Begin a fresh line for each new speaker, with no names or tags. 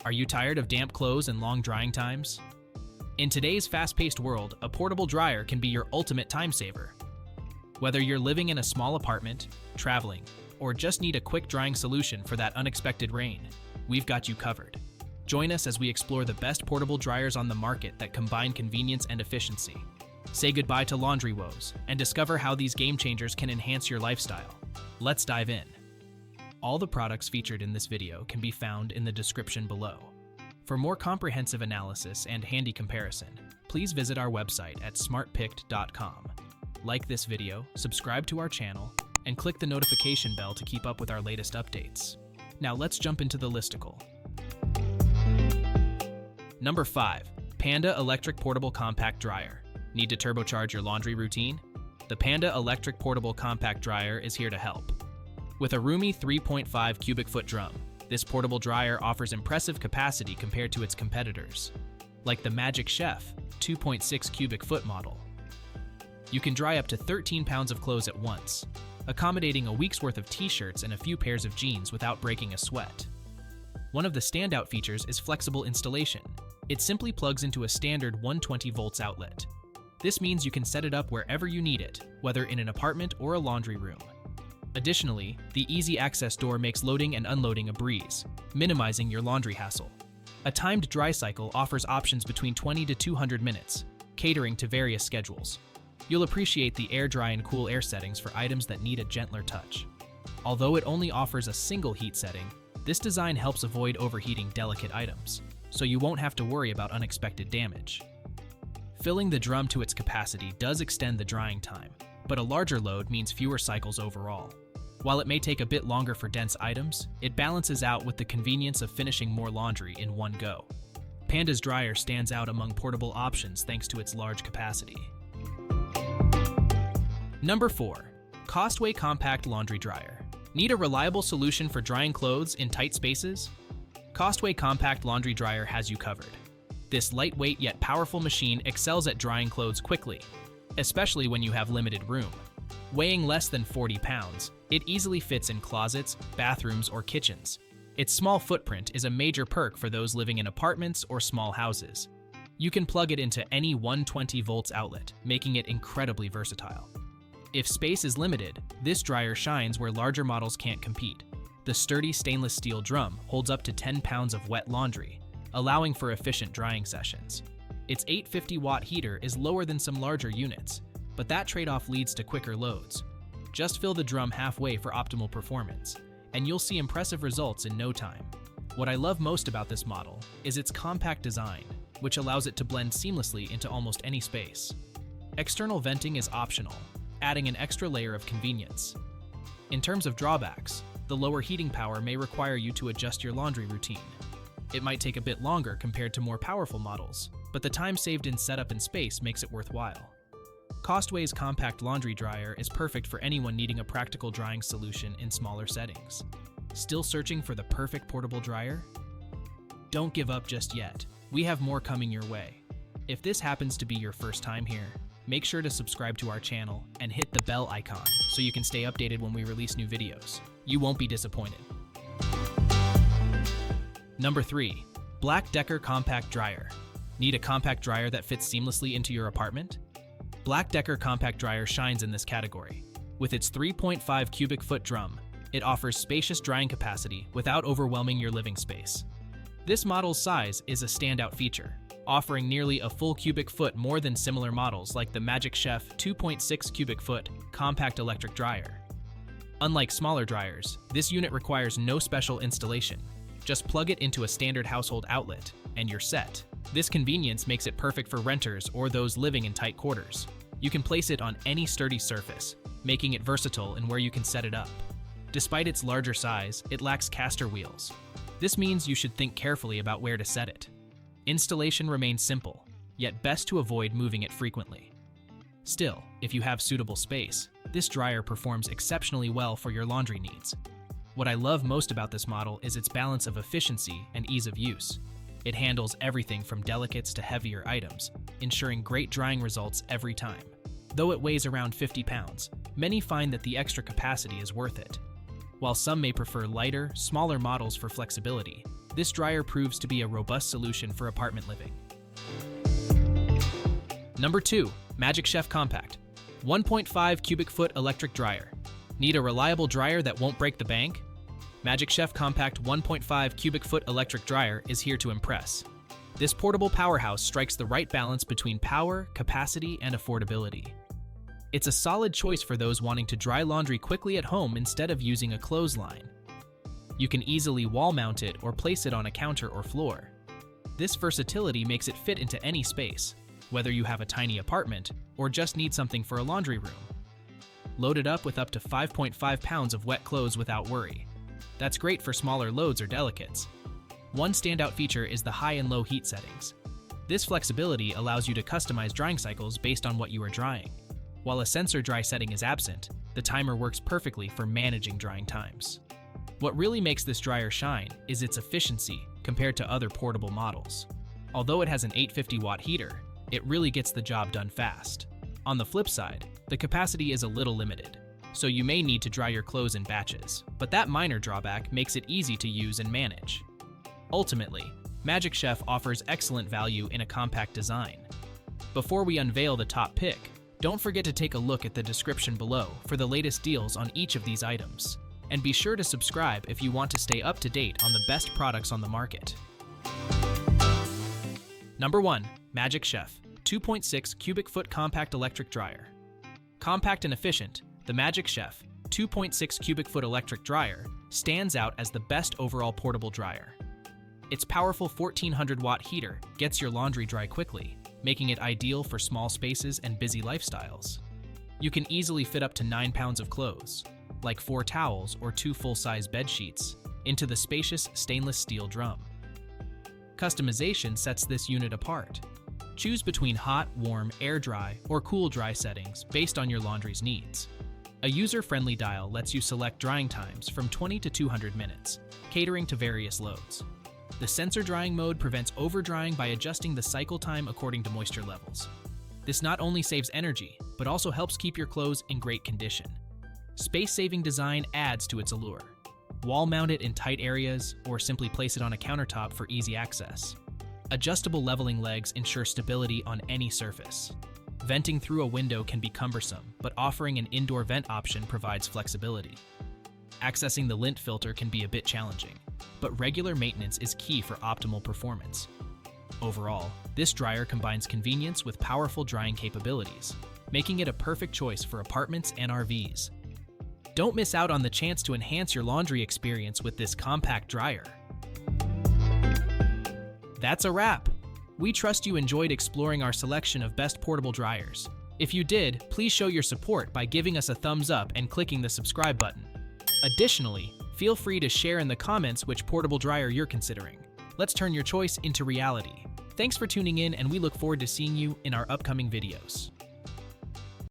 Are you tired of damp clothes and long drying times? In today's fast-paced world, a portable dryer can be your ultimate time saver. Whether you're living in a small apartment, traveling, or just need a quick drying solution for that unexpected rain, we've got you covered. Join us as we explore the best portable dryers on the market that combine convenience and efficiency. Say goodbye to laundry woes and discover how these game changers can enhance your lifestyle. Let's dive in. All the products featured in this video can be found in the description below. For more comprehensive analysis and handy comparison, please visit our website at smartpicked.com. Like this video, subscribe to our channel, and click the notification bell to keep up with our latest updates. Now let's jump into the listicle. Number 5. Panda Electric Portable Compact Dryer. Need to turbocharge your laundry routine? The Panda Electric Portable Compact Dryer is here to help. With a roomy 3.5 cubic foot drum, this portable dryer offers impressive capacity compared to its competitors, like the Magic Chef 2.6 cubic foot model. You can dry up to 13 pounds of clothes at once, accommodating a week's worth of t-shirts and a few pairs of jeans without breaking a sweat. One of the standout features is flexible installation. It simply plugs into a standard 120 volts outlet. This means you can set it up wherever you need it, whether in an apartment or a laundry room. Additionally, the easy access door makes loading and unloading a breeze, minimizing your laundry hassle. A timed dry cycle offers options between 20 to 200 minutes, catering to various schedules. You'll appreciate the air dry and cool air settings for items that need a gentler touch. Although it only offers a single heat setting, this design helps avoid overheating delicate items, so you won't have to worry about unexpected damage. Filling the drum to its capacity does extend the drying time, but a larger load means fewer cycles overall. While it may take a bit longer for dense items, it balances out with the convenience of finishing more laundry in one go. Panda's dryer stands out among portable options thanks to its large capacity. Number 4. Costway Compact Laundry Dryer. Need a reliable solution for drying clothes in tight spaces? Costway Compact Laundry Dryer has you covered. This lightweight yet powerful machine excels at drying clothes quickly, especially when you have limited room. Weighing less than 40 pounds, it easily fits in closets, bathrooms, or kitchens. Its small footprint is a major perk for those living in apartments or small houses. You can plug it into any 120 volts outlet, making it incredibly versatile. If space is limited, this dryer shines where larger models can't compete. The sturdy stainless steel drum holds up to 10 pounds of wet laundry, allowing for efficient drying sessions. Its 850-watt heater is lower than some larger units, but that trade-off leads to quicker loads. Just fill the drum halfway for optimal performance, and you'll see impressive results in no time. What I love most about this model is its compact design, which allows it to blend seamlessly into almost any space. External venting is optional, adding an extra layer of convenience. In terms of drawbacks, the lower heating power may require you to adjust your laundry routine. It might take a bit longer compared to more powerful models, but the time saved in setup and space makes it worthwhile. Costway's compact laundry dryer is perfect for anyone needing a practical drying solution in smaller settings. Still searching for the perfect portable dryer? Don't give up just yet. We have more coming your way. If this happens to be your first time here, make sure to subscribe to our channel and hit the bell icon so you can stay updated when we release new videos. You won't be disappointed. Number 3. Black Decker Compact Dryer. Need a compact dryer that fits seamlessly into your apartment? Black Decker Compact Dryer shines in this category. With its 3.5 cubic foot drum, it offers spacious drying capacity without overwhelming your living space. This model's size is a standout feature, offering nearly a full cubic foot more than similar models like the Magic Chef 2.6 cubic foot compact electric dryer. Unlike smaller dryers, this unit requires no special installation. Just plug it into a standard household outlet, and you're set. This convenience makes it perfect for renters or those living in tight quarters. You can place it on any sturdy surface, making it versatile in where you can set it up. Despite its larger size, it lacks caster wheels. This means you should think carefully about where to set it. Installation remains simple, yet best to avoid moving it frequently. Still, if you have suitable space, this dryer performs exceptionally well for your laundry needs. What I love most about this model is its balance of efficiency and ease of use. It handles everything from delicates to heavier items, ensuring great drying results every time. Though it weighs around 50 pounds, many find that the extra capacity is worth it. While some may prefer lighter, smaller models for flexibility, this dryer proves to be a robust solution for apartment living. Number 2. Magic Chef Compact 1.5 cubic foot electric dryer. Need a reliable dryer that won't break the bank? Magic Chef Compact 1.5 cubic foot electric dryer is here to impress. This portable powerhouse strikes the right balance between power, capacity, and affordability. It's a solid choice for those wanting to dry laundry quickly at home instead of using a clothesline. You can easily wall mount it or place it on a counter or floor. This versatility makes it fit into any space, whether you have a tiny apartment or just need something for a laundry room. Load it up with up to 5.5 pounds of wet clothes without worry. That's great for smaller loads or delicates. One standout feature is the high and low heat settings. This flexibility allows you to customize drying cycles based on what you are drying. While a sensor dry setting is absent, the timer works perfectly for managing drying times. What really makes this dryer shine is its efficiency compared to other portable models. Although it has an 850-watt heater, it really gets the job done fast. On the flip side, the capacity is a little limited, so you may need to dry your clothes in batches, but that minor drawback makes it easy to use and manage. Ultimately, Magic Chef offers excellent value in a compact design. Before we unveil the top pick, don't forget to take a look at the description below for the latest deals on each of these items. And be sure to subscribe if you want to stay up to date on the best products on the market. Number 1. Magic Chef 2.6 cubic foot compact electric dryer. Compact and efficient, the Magic Chef 2.6 cubic foot electric dryer stands out as the best overall portable dryer. Its powerful 1400-watt heater gets your laundry dry quickly, making it ideal for small spaces and busy lifestyles. You can easily fit up to 9 pounds of clothes, like 4 towels or 2 full-size bed sheets, into the spacious stainless steel drum. Customization sets this unit apart. Choose between hot, warm, air dry, or cool dry settings based on your laundry's needs. A user-friendly dial lets you select drying times from 20 to 200 minutes, catering to various loads. The sensor drying mode prevents over-drying by adjusting the cycle time according to moisture levels. This not only saves energy, but also helps keep your clothes in great condition. Space-saving design adds to its allure. Wall-mount it in tight areas, or simply place it on a countertop for easy access. Adjustable leveling legs ensure stability on any surface. Venting through a window can be cumbersome, but offering an indoor vent option provides flexibility. Accessing the lint filter can be a bit challenging, but regular maintenance is key for optimal performance. Overall, this dryer combines convenience with powerful drying capabilities, making it a perfect choice for apartments and RVs. Don't miss out on the chance to enhance your laundry experience with this compact dryer. That's a wrap. We trust you enjoyed exploring our selection of best portable dryers. If you did, please show your support by giving us a thumbs up and clicking the subscribe button. Additionally, feel free to share in the comments which portable dryer you're considering. Let's turn your choice into reality. Thanks for tuning in, and we look forward to seeing you in our upcoming videos.